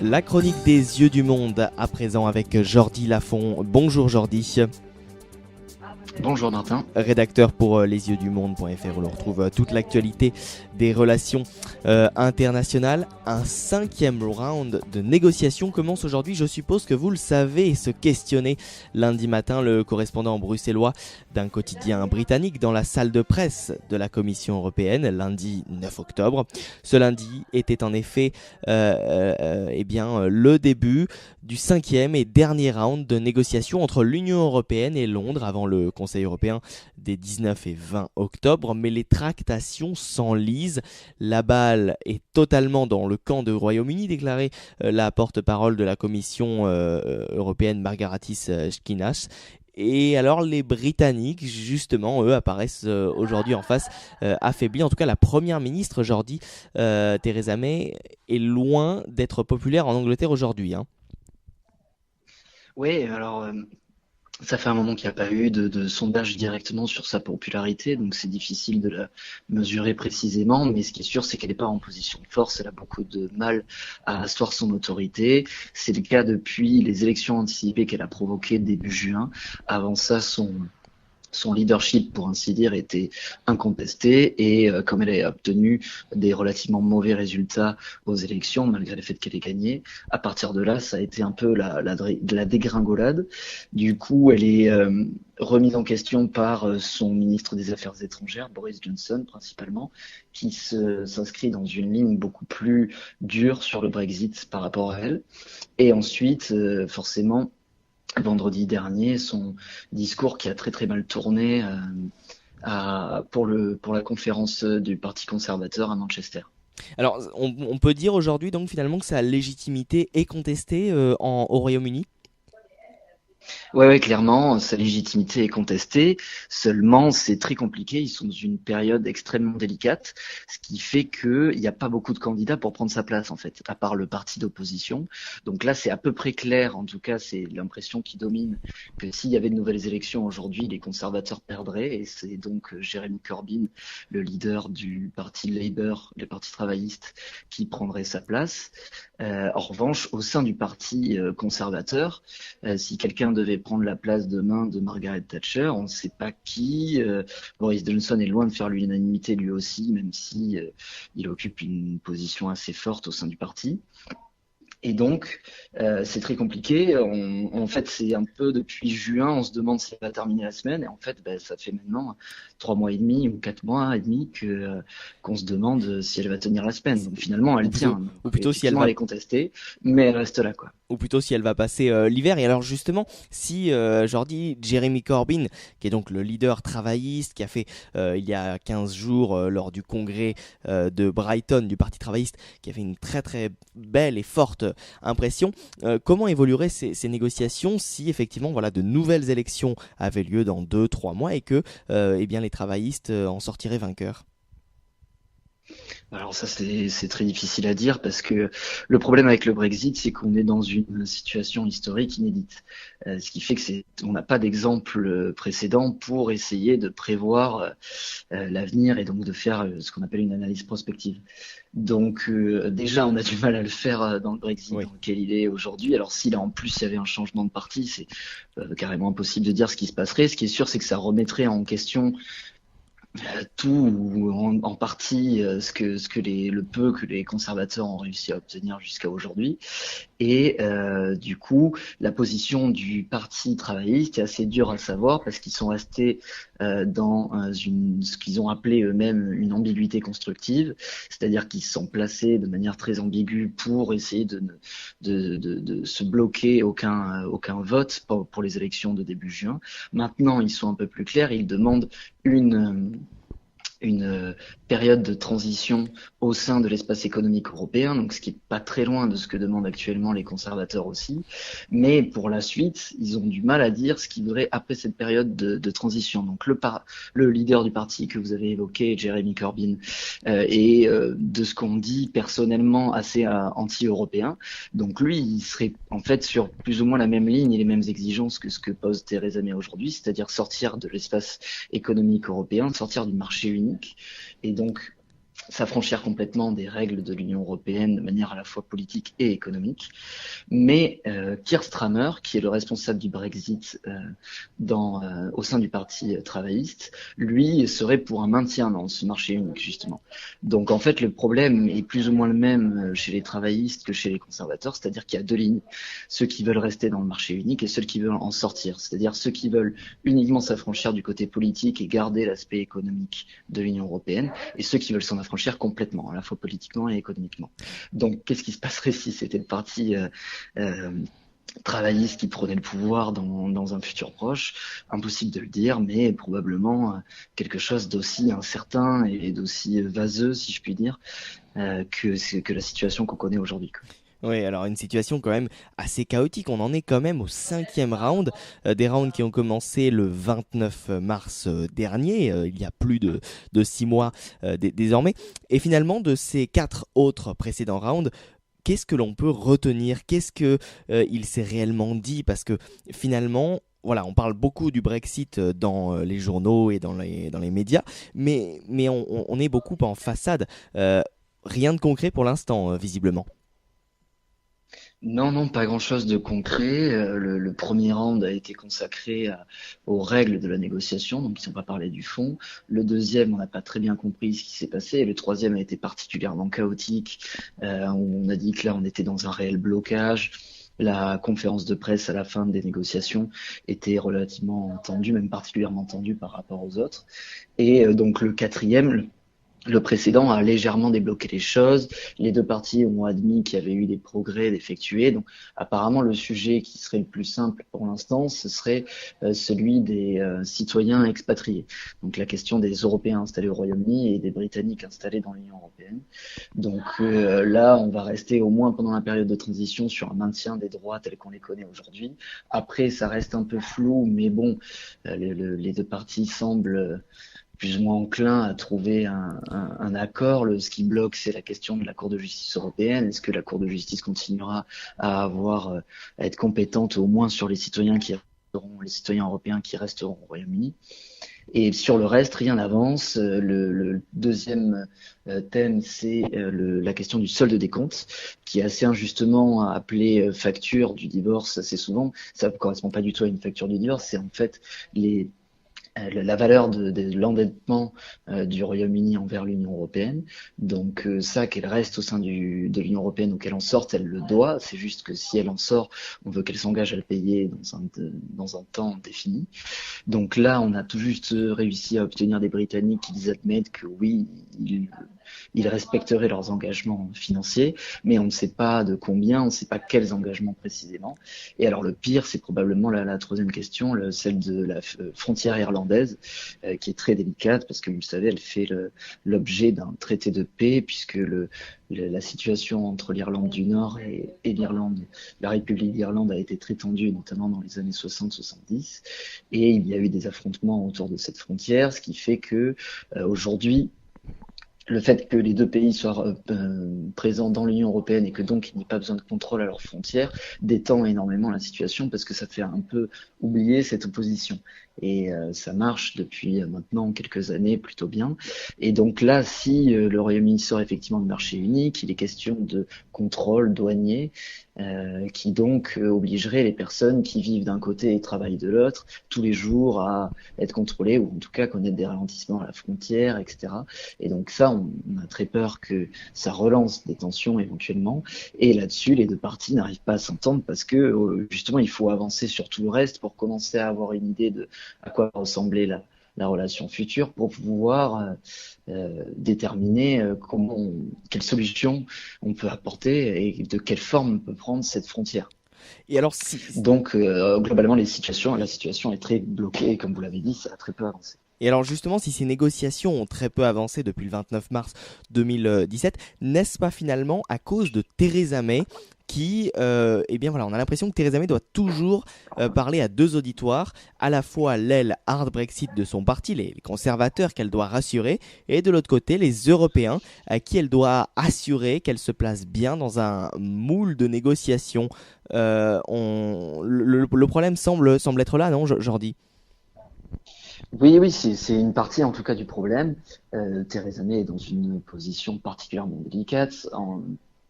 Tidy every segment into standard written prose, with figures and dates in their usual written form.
La chronique des yeux du monde, à présent avec Jordi Lafont. Bonjour Jordi. Bonjour Martin. Rédacteur pour lesyeuxdumonde.fr, où l'on retrouve toute l'actualité des relations internationales. Un 5e round de négociations commence aujourd'hui. Je suppose que vous le savez et se questionner. Lundi matin, le correspondant bruxellois d'un quotidien britannique dans la salle de presse de la Commission européenne, lundi 9 octobre. Ce lundi était en effet le début du 5e et dernier round de négociations entre l'Union européenne et Londres avant le Conseil européen des 19 et 20 octobre, mais les tractations s'enlisent. La balle est totalement dans le camp du Royaume-Uni, déclarait la porte-parole de la Commission européenne Margaritis Schinas. Et alors les Britanniques, justement, eux, apparaissent aujourd'hui en face, affaiblis. En tout cas, la première ministre, Jordi, Theresa May, est loin d'être populaire en Angleterre aujourd'hui. Oui, alors ça fait un moment qu'il n'y a pas eu de sondage directement sur sa popularité, donc c'est difficile de la mesurer précisément, mais ce qui est sûr, c'est qu'elle n'est pas en position de force, elle a beaucoup de mal à asseoir son autorité. C'est le cas depuis les élections anticipées qu'elle a provoquées début juin. Avant ça, son leadership, pour ainsi dire, était incontesté et comme elle a obtenu des relativement mauvais résultats aux élections, malgré le fait qu'elle ait gagné, à partir de là, ça a été un peu la dégringolade. Du coup, elle est remise en question par son ministre des Affaires étrangères, Boris Johnson principalement, qui s'inscrit dans une ligne beaucoup plus dure sur le Brexit par rapport à elle. Et ensuite, forcément, vendredi dernier, son discours qui a très très mal tourné pour la conférence du Parti conservateur à Manchester. Alors, on peut dire aujourd'hui donc finalement que sa légitimité est contestée au Royaume-Uni. Ouais, clairement, sa légitimité est contestée. Seulement, c'est très compliqué. Ils sont dans une période extrêmement délicate, ce qui fait qu'il n'y a pas beaucoup de candidats pour prendre sa place, en fait, à part le parti d'opposition. Donc là, c'est à peu près clair. En tout cas, c'est l'impression qui domine que s'il y avait de nouvelles élections aujourd'hui, les conservateurs perdraient. Et c'est donc Jeremy Corbyn, le leader du parti Labour, le parti travailliste, qui prendrait sa place. En revanche, au sein du parti conservateur, si quelqu'un devait prendre la place demain de Margaret Thatcher, on ne sait pas qui. Boris Johnson est loin de faire l'unanimité lui aussi, même si il occupe une position assez forte au sein du parti. Et donc, c'est très compliqué. En fait, c'est un peu depuis juin, on se demande si elle va terminer la semaine. Et en fait, ça fait maintenant 3 mois et demi ou 4 mois et demi qu'on se demande si elle va tenir la semaine. Donc finalement, elle tient. Donc, Ou plutôt si elle effectivement, va elle est contestée, mais elle reste là, quoi. ou plutôt si elle va passer l'hiver. Et alors justement, si Jordi, Jeremy Corbyn, qui est donc le leader travailliste, qui a fait il y a 15 jours lors du congrès de Brighton du Parti travailliste, qui a fait une très très belle et forte impression, comment évolueraient ces négociations si effectivement de nouvelles élections avaient lieu dans 2-3 mois et que les travaillistes en sortiraient vainqueurs? Alors ça, c'est très difficile à dire parce que le problème avec le Brexit, c'est qu'on est dans une situation historique inédite. Ce qui fait que on n'a pas d'exemple précédent pour essayer de prévoir l'avenir et donc de faire ce qu'on appelle une analyse prospective. Donc déjà, on a du mal à le faire dans le Brexit Oui. dans lequel il est aujourd'hui. Alors si là en plus il y avait un changement de parti, c'est carrément impossible de dire ce qui se passerait. Ce qui est sûr, c'est que ça remettrait en question tout ou en partie le peu que les conservateurs ont réussi à obtenir jusqu'à aujourd'hui. Et du coup, la position du Parti travailliste est assez dure à savoir parce qu'ils sont restés dans ce qu'ils ont appelé eux-mêmes une ambiguïté constructive, c'est-à-dire qu'ils se sont placés de manière très ambiguë pour essayer de se bloquer aucun vote pour les élections de début juin. Maintenant, ils sont un peu plus clairs, ils demandent une période de transition au sein de l'espace économique européen, donc ce qui est pas très loin de ce que demandent actuellement les conservateurs aussi. Mais pour la suite, ils ont du mal à dire ce qu'ils voudraient après cette période de transition. Donc le leader du parti que vous avez évoqué, Jeremy Corbyn, est de ce qu'on dit personnellement assez anti-européen. Donc lui, il serait en fait sur plus ou moins la même ligne et les mêmes exigences que ce que pose Theresa May aujourd'hui, c'est-à-dire sortir de l'espace économique européen, sortir du marché unique. Et donc, s'affranchir complètement des règles de l'Union européenne de manière à la fois politique et économique. Mais Keir Starmer, qui est le responsable du Brexit au sein du Parti travailliste, lui serait pour un maintien dans ce marché unique, justement. Donc en fait, le problème est plus ou moins le même chez les travaillistes que chez les conservateurs, c'est-à-dire qu'il y a deux lignes, ceux qui veulent rester dans le marché unique et ceux qui veulent en sortir, c'est-à-dire ceux qui veulent uniquement s'affranchir du côté politique et garder l'aspect économique de l'Union européenne, et ceux qui veulent s'en affranchir complètement, à la fois politiquement et économiquement. Donc qu'est-ce qui se passerait si c'était le parti euh, travailliste qui prenait le pouvoir dans un futur proche? Impossible de le dire, mais probablement quelque chose d'aussi incertain et d'aussi vaseux, si je puis dire, que la situation qu'on connaît aujourd'hui. Oui, alors une situation quand même assez chaotique. On en est quand même au cinquième round, des rounds qui ont commencé le 29 mars dernier, il y a plus de 6 mois désormais. Et finalement, de ces 4 autres précédents rounds, qu'est-ce que l'on peut retenir? Qu'est-ce que il s'est réellement dit? Parce que finalement, voilà, on parle beaucoup du Brexit dans les journaux et dans les médias, mais on est beaucoup en façade. Rien de concret pour l'instant, visiblement. Non, non, pas grand-chose de concret. Le premier round a été consacré aux règles de la négociation, donc ils n'ont pas parlé du fond. Le deuxième, on n'a pas très bien compris ce qui s'est passé. Et le troisième a été particulièrement chaotique, où on a dit que là, on était dans un réel blocage. La conférence de presse à la fin des négociations était relativement tendue, même particulièrement tendue par rapport aux autres. Et donc le quatrième, le précédent a légèrement débloqué les choses. Les deux parties ont admis qu'il y avait eu des progrès d'effectués. Donc, apparemment, le sujet qui serait le plus simple pour l'instant, ce serait celui des citoyens expatriés. Donc, la question des Européens installés au Royaume-Uni et des Britanniques installés dans l'Union européenne. Donc là, on va rester au moins pendant la période de transition sur un maintien des droits tels qu'on les connaît aujourd'hui. Après, ça reste un peu flou, mais bon, les deux parties semblent plus ou moins enclin à trouver un accord. Ce qui bloque, c'est la question de la Cour de justice européenne. Est-ce que la Cour de justice continuera à être compétente au moins sur les citoyens européens qui resteront au Royaume-Uni? Et sur le reste, rien n'avance. Le deuxième thème, c'est la question du solde des comptes, qui est assez injustement appelé facture du divorce assez souvent. Ça ne correspond pas du tout à une facture du divorce, c'est en fait la valeur de l'endettement du Royaume-Uni envers l'Union européenne. Donc ça, qu'elle reste au sein de l'Union européenne ou qu'elle en sorte, elle le doit. C'est juste que si elle en sort, on veut qu'elle s'engage à le payer dans un temps défini. Donc là, on a tout juste réussi à obtenir des Britanniques qui admettent que oui, ils respecteraient leurs engagements financiers, mais on ne sait pas de combien, on ne sait pas quels engagements précisément. Et alors le pire, c'est probablement la troisième question, celle de la frontière irlandaise, qui est très délicate parce que vous le savez, elle fait l'objet d'un traité de paix puisque la situation entre l'Irlande du Nord et la République d'Irlande a été très tendue, notamment dans les années 60-70, et il y a eu des affrontements autour de cette frontière, ce qui fait que aujourd'hui, le fait que les deux pays soient présents dans l'Union européenne et que donc il n'y ait pas besoin de contrôle à leurs frontières détend énormément la situation parce que ça fait un peu oublier cette opposition. Et ça marche depuis maintenant quelques années plutôt bien. Et donc là, si le Royaume-Uni sort effectivement du marché unique, il est question de contrôle douanier qui donc obligerait les personnes qui vivent d'un côté et travaillent de l'autre tous les jours à être contrôlées ou en tout cas connaître des ralentissements à la frontière, etc. Et donc ça, on a très peur que ça relance des tensions éventuellement. Et là-dessus, les deux parties n'arrivent pas à s'entendre parce que justement, il faut avancer sur tout le reste pour commencer à avoir une idée de à quoi ressemblait la relation future pour pouvoir déterminer quelle solution on peut apporter et de quelle forme on peut prendre cette frontière. Et alors, Donc, globalement, la situation est très bloquée et comme vous l'avez dit, ça a très peu avancé. Et alors justement, si ces négociations ont très peu avancé depuis le 29 mars 2017, n'est-ce pas finalement à cause de Theresa May qui, eh bien voilà, on a l'impression que Theresa May doit toujours parler à deux auditoires, à la fois l'aile hard Brexit de son parti, les conservateurs qu'elle doit rassurer, et de l'autre côté les Européens à qui elle doit assurer qu'elle se place bien dans un moule de négociation. Le problème semble être là, non, Jordi? Oui, oui, c'est une partie en tout cas du problème. Theresa May est dans une position particulièrement délicate,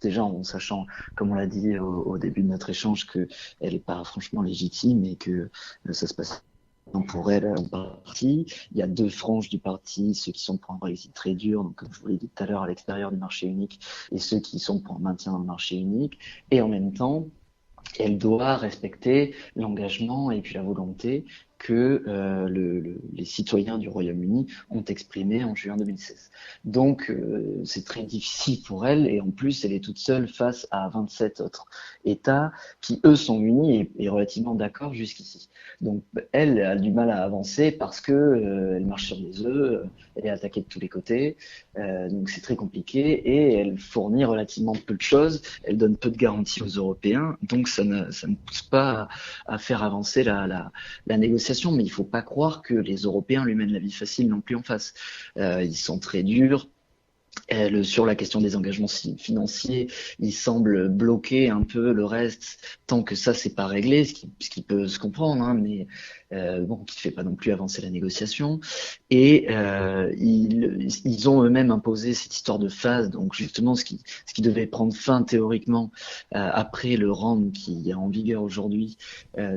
déjà en sachant, comme on l'a dit au début de notre échange, que elle n'est pas franchement légitime et que ça se passe pour elle en partie. Il y a deux franges du parti, ceux qui sont pour un Brexit très dur, donc comme je vous l'ai dit tout à l'heure, à l'extérieur du marché unique, et ceux qui sont pour un maintien dans le marché unique. Et en même temps, elle doit respecter l'engagement et puis la volonté que les citoyens du Royaume-Uni ont exprimé en juin 2016. Donc c'est très difficile pour elle et en plus elle est toute seule face à 27 autres États qui eux sont unis et relativement d'accord jusqu'ici. Donc elle a du mal à avancer parce que elle marche sur des œufs, elle est attaquée de tous les côtés, donc c'est très compliqué et elle fournit relativement peu de choses, elle donne peu de garanties aux Européens, donc ça ne pousse pas à faire avancer la négociation, mais il faut pas croire que les Européens lui mènent la vie facile non plus en face. Ils sont très durs. Sur la question des engagements financiers, il semble bloquer un peu le reste tant que ça c'est pas réglé, ce qui peut se comprendre, hein, mais bon, qui ne fait pas non plus avancer la négociation. Et ils ont eux-mêmes imposé cette histoire de phase, donc justement ce qui devait prendre fin théoriquement après le round qui est en vigueur aujourd'hui,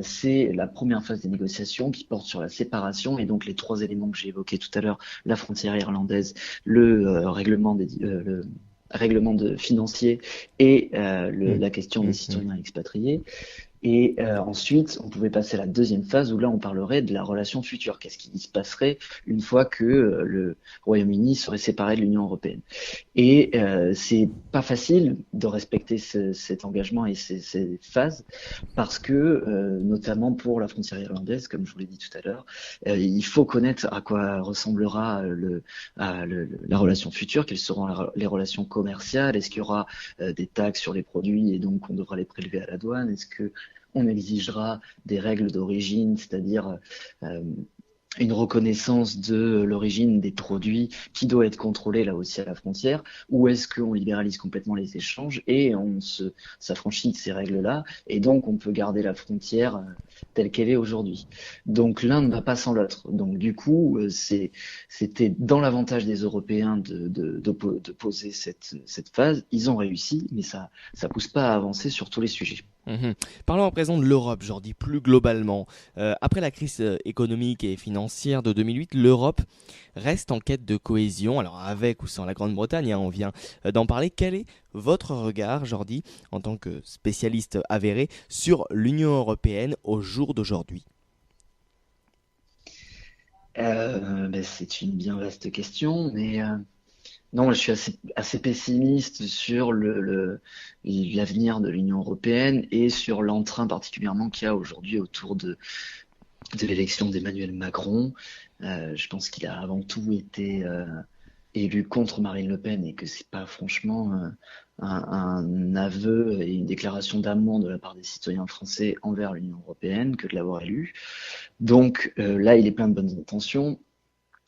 c'est la première phase des négociations qui porte sur la séparation et donc les trois éléments que j'ai évoqués tout à l'heure, la frontière irlandaise, le règlement financier et Mm. la question des Mhm. citoyens expatriés. Et ensuite, on pouvait passer à la deuxième phase où là, on parlerait de la relation future. Qu'est-ce qui se passerait une fois que le Royaume-Uni serait séparé de l'Union européenne? Et c'est pas facile de respecter cet engagement et ces phases parce que, notamment pour la frontière irlandaise, comme je vous l'ai dit tout à l'heure, il faut connaître à quoi ressemblera la relation future, quelles seront les relations commerciales, est-ce qu'il y aura des taxes sur les produits et donc on devra les prélever à la douane, est-ce que on exigera des règles d'origine, c'est-à-dire euh, une reconnaissance de l'origine des produits qui doit être contrôlée là aussi à la frontière, ou est-ce qu'on libéralise complètement les échanges et on s'affranchit de ces règles-là, et donc on peut garder la frontière telle qu'elle est aujourd'hui. Donc l'un ne va pas sans l'autre. Donc du coup, c'était dans l'avantage des Européens de poser cette phase. Ils ont réussi, mais ça pousse pas à avancer sur tous les sujets. Mhm. Parlons à présent de l'Europe, je dis plus globalement. Après la crise économique et financière de 2008, l'Europe reste en quête de cohésion. Alors avec ou sans la Grande-Bretagne, hein, on vient d'en parler. Quel est votre regard, Jordi, en tant que spécialiste avéré, sur l'Union européenne au jour d'aujourd'hui? Ben, c'est une bien vaste question, mais non, je suis assez pessimiste sur l'avenir de l'Union européenne et sur l'entrain particulièrement qu'il y a aujourd'hui autour de l'élection d'Emmanuel Macron. Je pense qu'il a avant tout été élu contre Marine Le Pen et que c'est pas franchement un aveu et une déclaration d'amour de la part des citoyens français envers l'Union européenne que de l'avoir élu. Donc là, il est plein de bonnes intentions.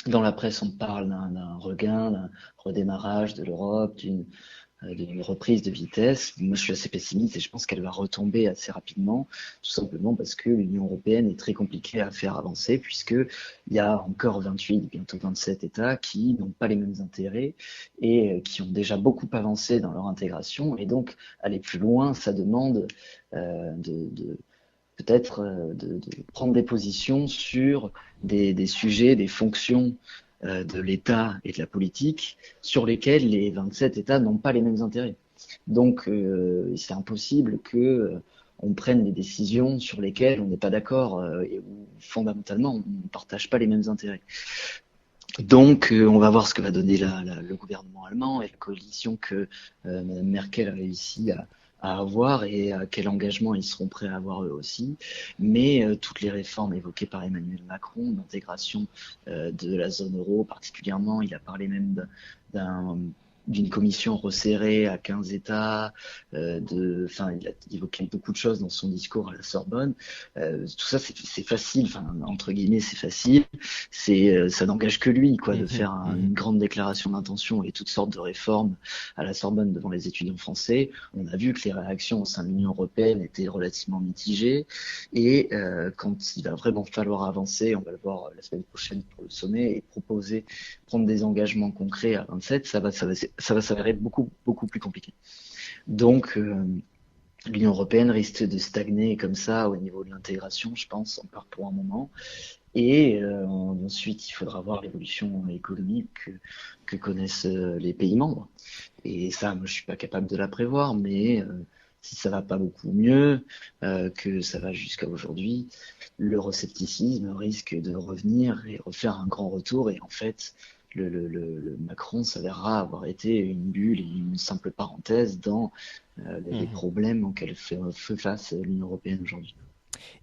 Dans la presse, on parle d'un regain, d'un redémarrage de l'Europe, d'une reprise de vitesse. Moi, je suis assez pessimiste et je pense qu'elle va retomber assez rapidement, tout simplement parce que l'Union européenne est très compliquée à faire avancer, puisqu'il y a encore 28, bientôt 27 États qui n'ont pas les mêmes intérêts et qui ont déjà beaucoup avancé dans leur intégration. Et donc, aller plus loin, ça demande de peut-être de prendre des positions sur des sujets, des fonctions de l'État et de la politique sur lesquels les 27 États n'ont pas les mêmes intérêts. Donc c'est impossible que on prenne des décisions sur lesquelles on n'est pas d'accord et où fondamentalement on ne partage pas les mêmes intérêts. Donc on va voir ce que va donner le gouvernement allemand et la coalition que Mme Merkel a réussi à avoir et quel engagement ils seront prêts à avoir eux aussi. Mais toutes les réformes évoquées par Emmanuel Macron, d'intégration de la zone euro particulièrement, il a parlé même d'un d'une commission resserrée à 15 États, il a évoqué beaucoup de choses dans son discours à la Sorbonne. Tout ça, c'est facile, entre guillemets, c'est facile. Ça n'engage que lui, de faire une grande déclaration d'intention et toutes sortes de réformes à la Sorbonne devant les étudiants français. On a vu que les réactions au sein de l'Union européenne étaient relativement mitigées. Et quand il va vraiment falloir avancer, on va le voir la semaine prochaine pour le sommet, et prendre des engagements concrets à 27, ça va s'avérer beaucoup, beaucoup plus compliqué. Donc, l'Union européenne risque de stagner comme ça au niveau de l'intégration, je pense, encore pour un moment. Et ensuite, il faudra voir l'évolution économique que connaissent les pays membres. Et ça, moi, je suis pas capable de la prévoir, mais si ça va pas beaucoup mieux que ça va jusqu'à aujourd'hui, l'euroscepticisme risque de revenir et refaire un grand retour. Et en fait, le Macron s'avérera avoir été une bulle et une simple parenthèse dans les problèmes auxquels fait face l'Union européenne aujourd'hui.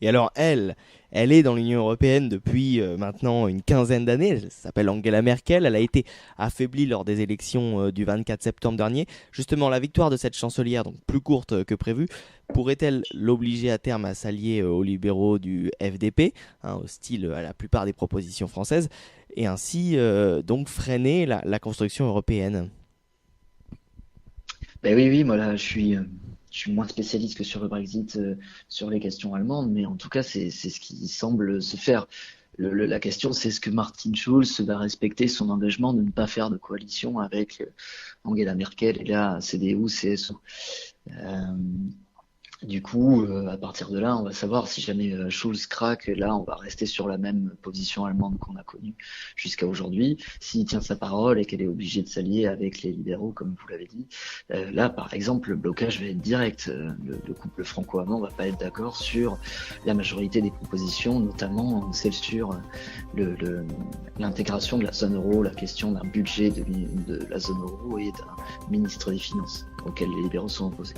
Et alors elle est dans l'Union européenne depuis maintenant une quinzaine d'années. Elle s'appelle Angela Merkel. Elle a été affaiblie lors des élections du 24 septembre dernier. Justement, la victoire de cette chancelière, donc plus courte que prévu, pourrait-elle l'obliger à terme à s'allier aux libéraux du FDP, hostile à la plupart des propositions françaises, et ainsi donc freiner la construction européenne? Oui, moi là, je suis moins spécialiste que sur le Brexit, sur les questions allemandes, mais en tout cas, c'est ce qui semble se faire. La question, c'est est-ce que Martin Schulz va respecter son engagement de ne pas faire de coalition avec Angela Merkel et la CDU-CSU. Du coup, à partir de là, on va savoir si jamais Schulz craque. Là, on va rester sur la même position allemande qu'on a connue jusqu'à aujourd'hui. S'il tient sa parole et qu'elle est obligée de s'allier avec les libéraux, comme vous l'avez dit, là, par exemple, le blocage va être direct. Le couple franco-allemand va pas être d'accord sur la majorité des propositions, notamment celle sur l'intégration de la zone euro, la question d'un budget de la zone euro et d'un ministre des Finances auquel les libéraux sont opposés.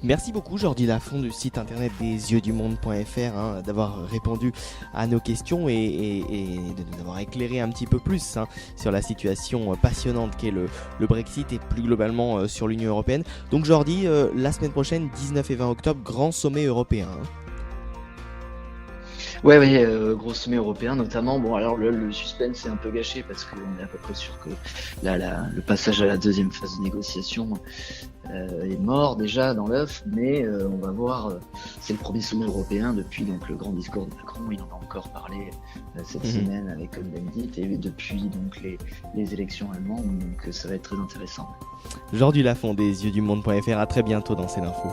Merci beaucoup Jordi Lafond du site internet desyeuxdumonde.fr d'avoir répondu à nos questions et de nous avoir éclairé un petit peu plus sur la situation passionnante qu'est le Brexit et plus globalement sur l'Union européenne. Donc Jordi, la semaine prochaine, 19 et 20 octobre, grand sommet européen. Ouais, gros sommet européen notamment. Bon, alors le suspense est un peu gâché parce qu'on est à peu près sûr que le passage à la deuxième phase de négociation est mort déjà dans l'œuf, mais on va voir. C'est le premier sommet européen depuis donc le grand discours de Macron. Il en a encore parlé cette semaine avec Cohn-Bendit et depuis donc les élections allemandes. Donc ça va être très intéressant. Jordi Lafond des yeuxdumonde.fr. À très bientôt dans C'est l'info.